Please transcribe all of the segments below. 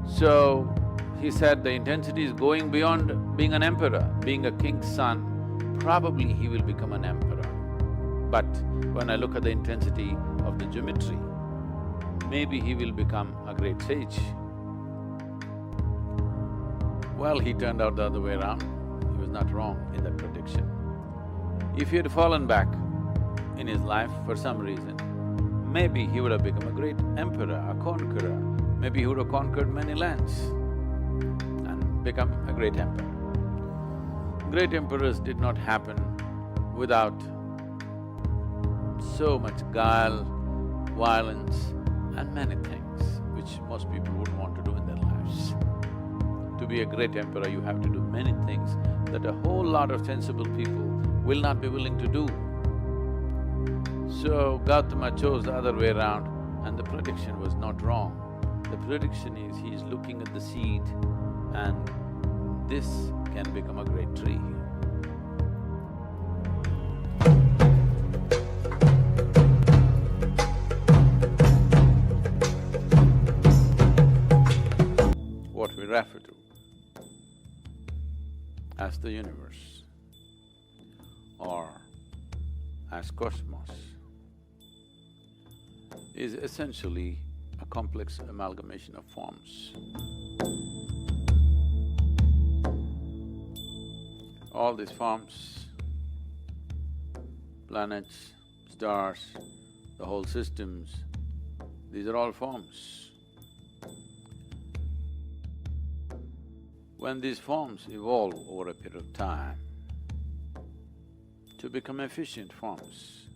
So, he said the intensity is going beyond being an emperor, being a king's son, probably he will become an emperor. But when I look at the intensity of the geometry, maybe he will become a great sage. Well, he turned out the other way around. He was not wrong in that prediction. If he had fallen back in his life for some reason, maybe he would have become a great emperor, a conqueror. Maybe he would have conquered many lands and become a great emperor. Great emperors did not happen without so much guile, violence and many things which most people wouldn't want to do in their lives. To be a great emperor, you have to do many things that a whole lot of sensible people will not be willing to do. So Gautama chose the other way around and the prediction was not wrong. The prediction is he is looking at the seed and this can become a great tree. What we refer to as the universe or as cosmos is essentially a complex amalgamation of forms. All these forms, planets, stars, the whole systems, these are all forms. When these forms evolve over a period of time to become efficient forms,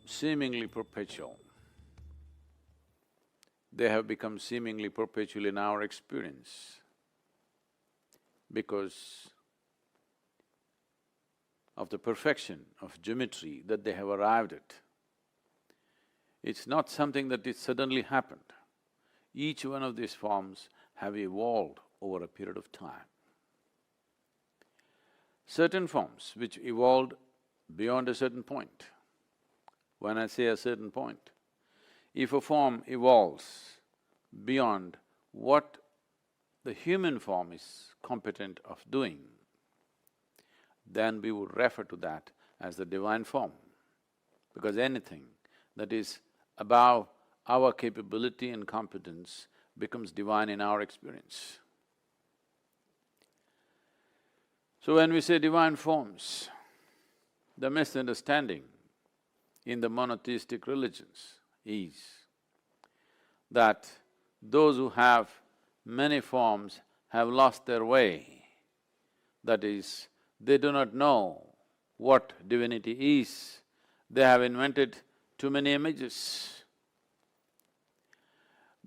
seemingly perpetual, they have become seemingly perpetual in our experience because of the perfection of geometry that they have arrived at. It's not something that it suddenly happened. Each one of these forms have evolved over a period of time. Certain forms which evolved beyond a certain point. When I say a certain point, if a form evolves beyond what the human form is competent of doing, then we would refer to that as the divine form, because anything that is above our capability and competence becomes divine in our experience. So when we say divine forms, the misunderstanding in the monotheistic religions is that those who have many forms have lost their way. That is, they do not know what divinity is, they have invented too many images.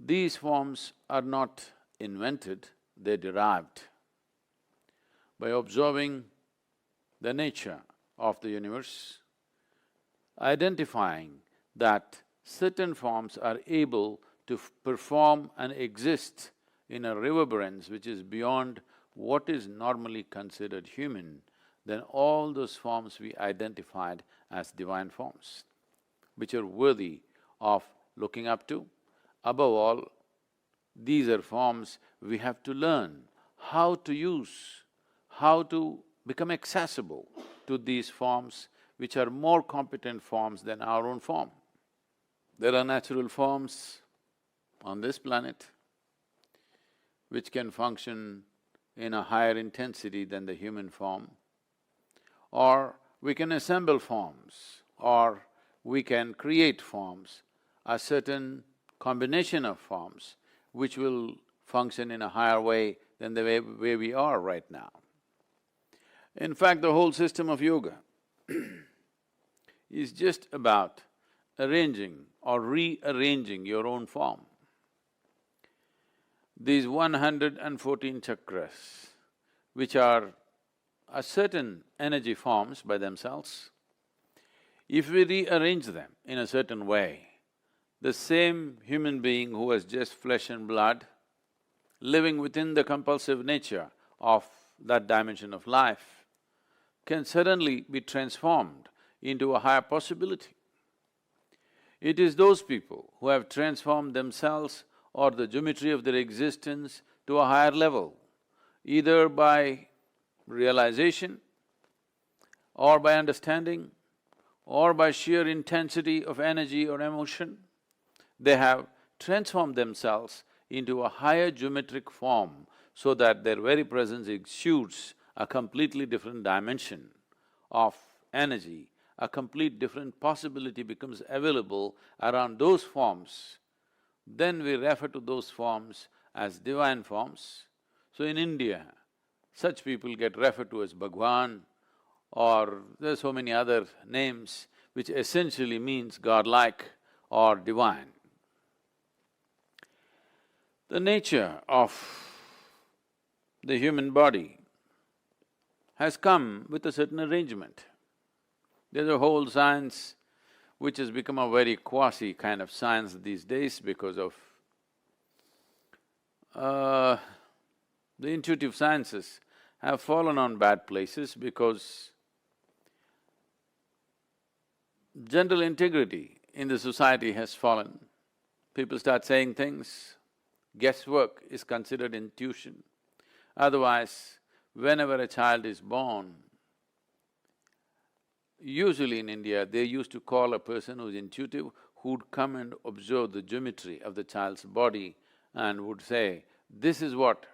These forms are not invented, they're derived. By observing the nature of the universe, identifying that certain forms are able to perform and exist in a reverberance which is beyond what is normally considered human, then all those forms we identified as divine forms, which are worthy of looking up to. Above all, these are forms we have to learn how to use, how to become accessible to these forms which are more competent forms than our own form. There are natural forms on this planet which can function in a higher intensity than the human form, or we can assemble forms, or we can create forms, a certain combination of forms which will function in a higher way than the way we are right now. In fact, the whole system of yoga is just about arranging or rearranging your own form. These 114 chakras, which are a certain energy forms by themselves, if we rearrange them in a certain way, the same human being who has just flesh and blood, living within the compulsive nature of that dimension of life, can suddenly be transformed into a higher possibility. It is those people who have transformed themselves or the geometry of their existence to a higher level, either by realization or by understanding or by sheer intensity of energy or emotion. They have transformed themselves into a higher geometric form so that their very presence exudes a completely different dimension of energy. A complete different possibility becomes available around those forms. Then we refer to those forms as divine forms. So in India, such people get referred to as Bhagwan, or there are so many other names which essentially means godlike or divine. The nature of the human body has come with a certain arrangement. There's a whole science which has become a very quasi kind of science these days because of the intuitive sciences have fallen on bad places because general integrity in the society has fallen. People start saying things, guesswork is considered intuition. Otherwise, whenever a child is born, usually in India, they used to call a person who's intuitive, who'd come and observe the geometry of the child's body and would say, this is what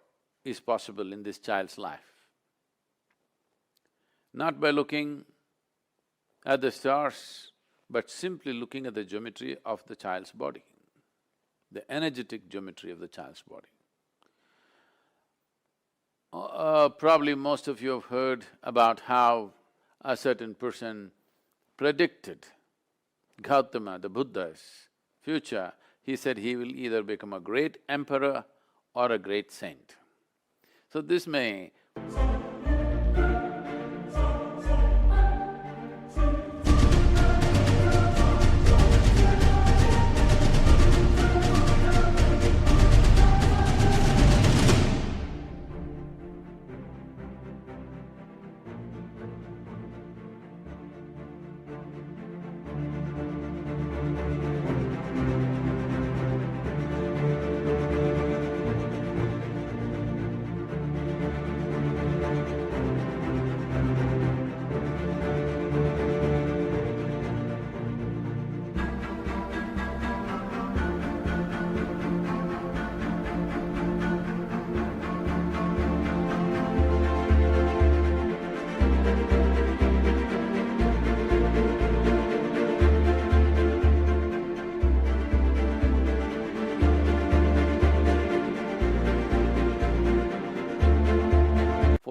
is possible in this child's life. Not by looking at the stars, but simply looking at the geometry of the child's body, the energetic geometry of the child's body. Probably most of you have heard about how a certain person predicted Gautama, the Buddha's future. He said he will either become a great emperor or a great saint. So this may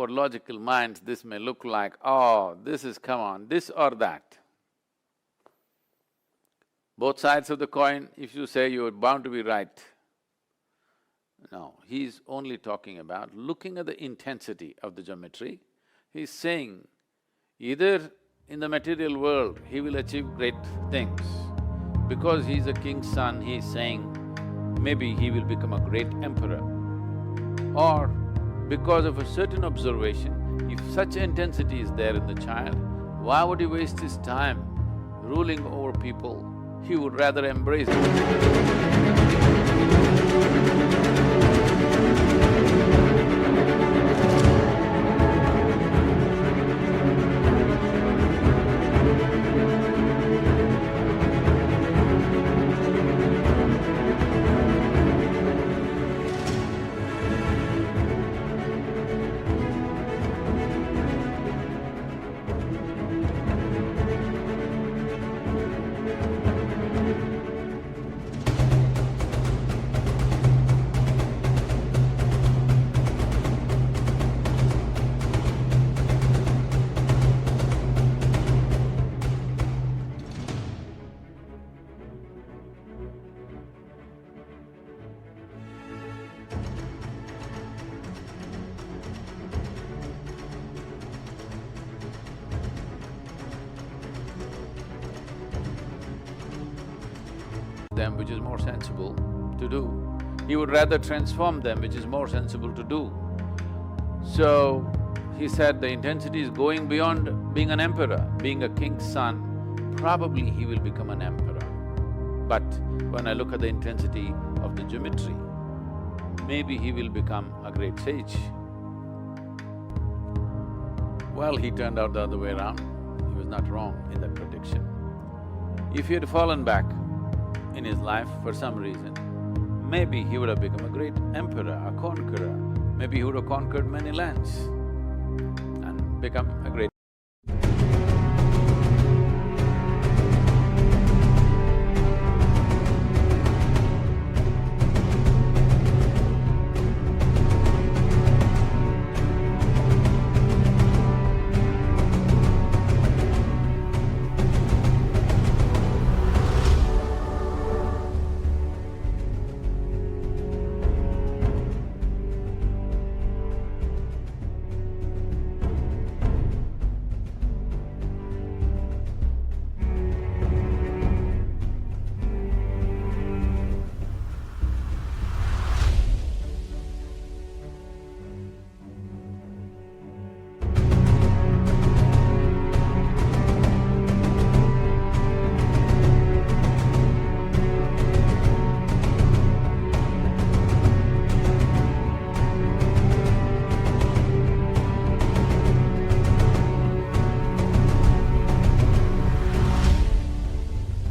for logical minds, this may look like, oh, this is, come on, this or that. Both sides of the coin, if you say you're bound to be right. No, he's only talking about looking at the intensity of the geometry. He's saying, either in the material world he will achieve great things. Because he's a king's son, he's saying maybe he will become a great emperor. Or because of a certain observation, if such intensity is there in the child, why would he waste his time ruling over people? He would rather embrace it. them, which is more sensible to do. He would rather transform them, which is more sensible to do. So, he said the intensity is going beyond being an emperor, being a king's son, probably he will become an emperor. But when I look at the intensity of the geometry, maybe he will become a great sage. Well, he turned out the other way around. He was not wrong in that prediction. If he had fallen back in his life for some reason, maybe he would have become a great emperor, a conqueror. Maybe he would have conquered many lands and become a great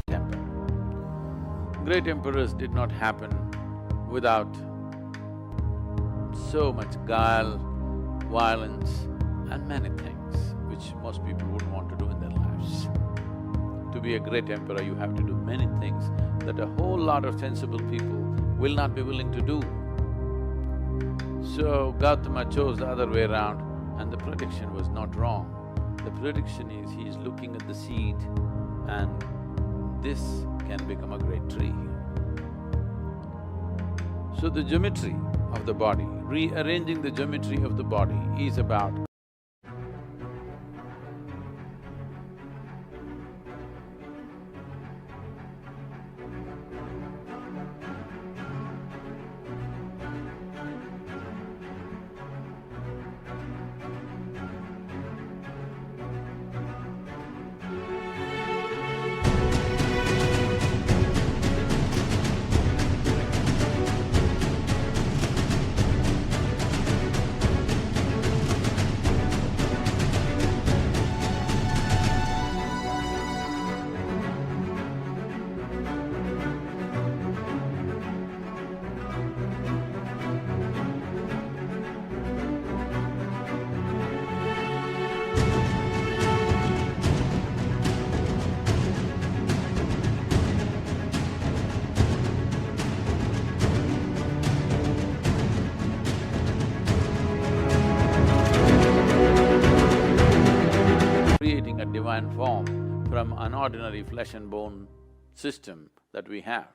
temper. Great emperors did not happen without so much guile, violence and many things which most people wouldn't want to do in their lives. To be a great emperor, you have to do many things that a whole lot of sensible people will not be willing to do. So Gautama chose the other way around and the prediction was not wrong. The prediction is he is looking at the seed and this can become a great tree. So the geometry of the body, rearranging the geometry of the body is about creating a divine form from an ordinary flesh and bone system that we have.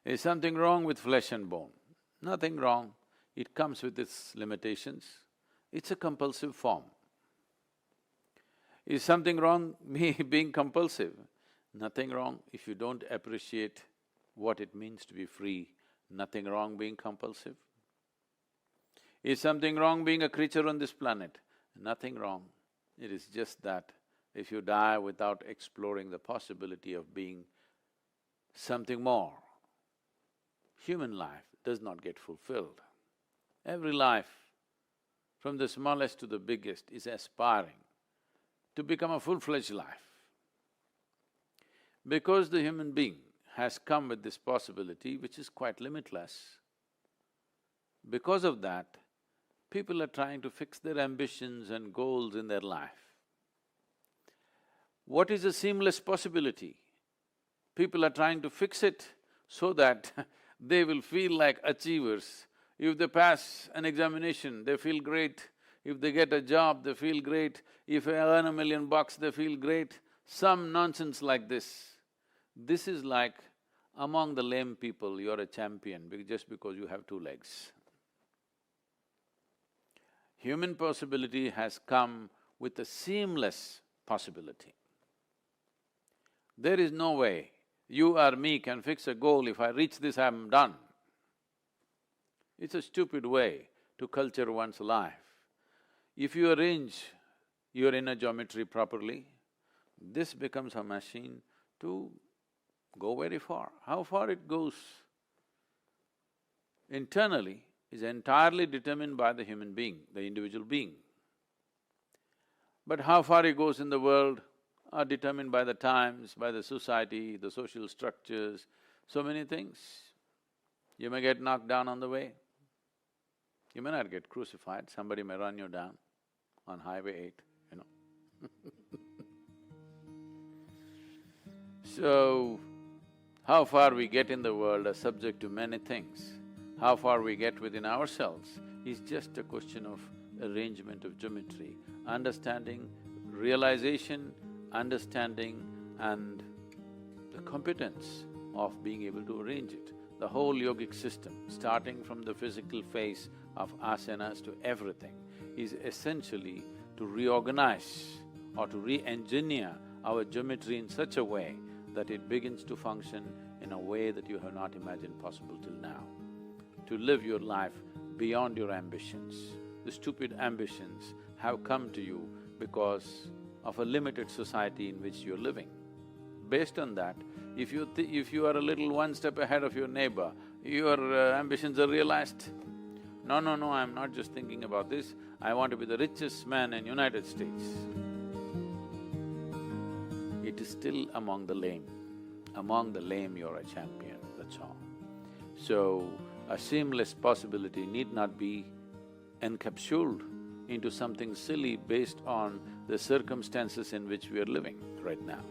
Is something wrong with flesh and bone? Nothing wrong. It comes with its limitations. It's a compulsive form. Is something wrong me being compulsive? Nothing wrong if you don't appreciate what it means to be free. Nothing wrong being compulsive. Is something wrong being a creature on this planet? Nothing wrong. It is just that if you die without exploring the possibility of being something more, human life does not get fulfilled. Every life, from the smallest to the biggest, is aspiring to become a full-fledged life. Because the human being has come with this possibility, which is quite limitless, because of that, people are trying to fix their ambitions and goals in their life. What is a seamless possibility? People are trying to fix it so that they will feel like achievers. If they pass an examination, they feel great. If they get a job, they feel great. If they earn $1 million, they feel great. Some nonsense like this. This is like among the lame people, you're a champion just because you have 2 legs. Human possibility has come with a seamless possibility. There is no way you or me can fix a goal, if I reach this, I'm done. It's a stupid way to culture one's life. If you arrange your inner geometry properly, this becomes a machine to go very far. How far it goes internally is entirely determined by the human being, the individual being. But how far he goes in the world are determined by the times, by the society, the social structures, so many things. You may get knocked down on the way. You may not get crucified, somebody may run you down on Highway 8, you know. So, how far we get in the world are subject to many things. How far we get within ourselves is just a question of arrangement of geometry, understanding, realization, understanding and the competence of being able to arrange it. The whole yogic system, starting from the physical phase of asanas to everything, is essentially to reorganize or to re-engineer our geometry in such a way that it begins to function in a way that you have not imagined possible till now. To live your life beyond your ambitions. The stupid ambitions have come to you because of a limited society in which you're living. Based on that, if you are a little one step ahead of your neighbor, your ambitions are realized. No, I'm not just thinking about this, I want to be the richest man in United States. It is still among the lame. Among the lame you're a champion, that's all. So, a seamless possibility need not be encapsulated into something silly based on the circumstances in which we are living right now.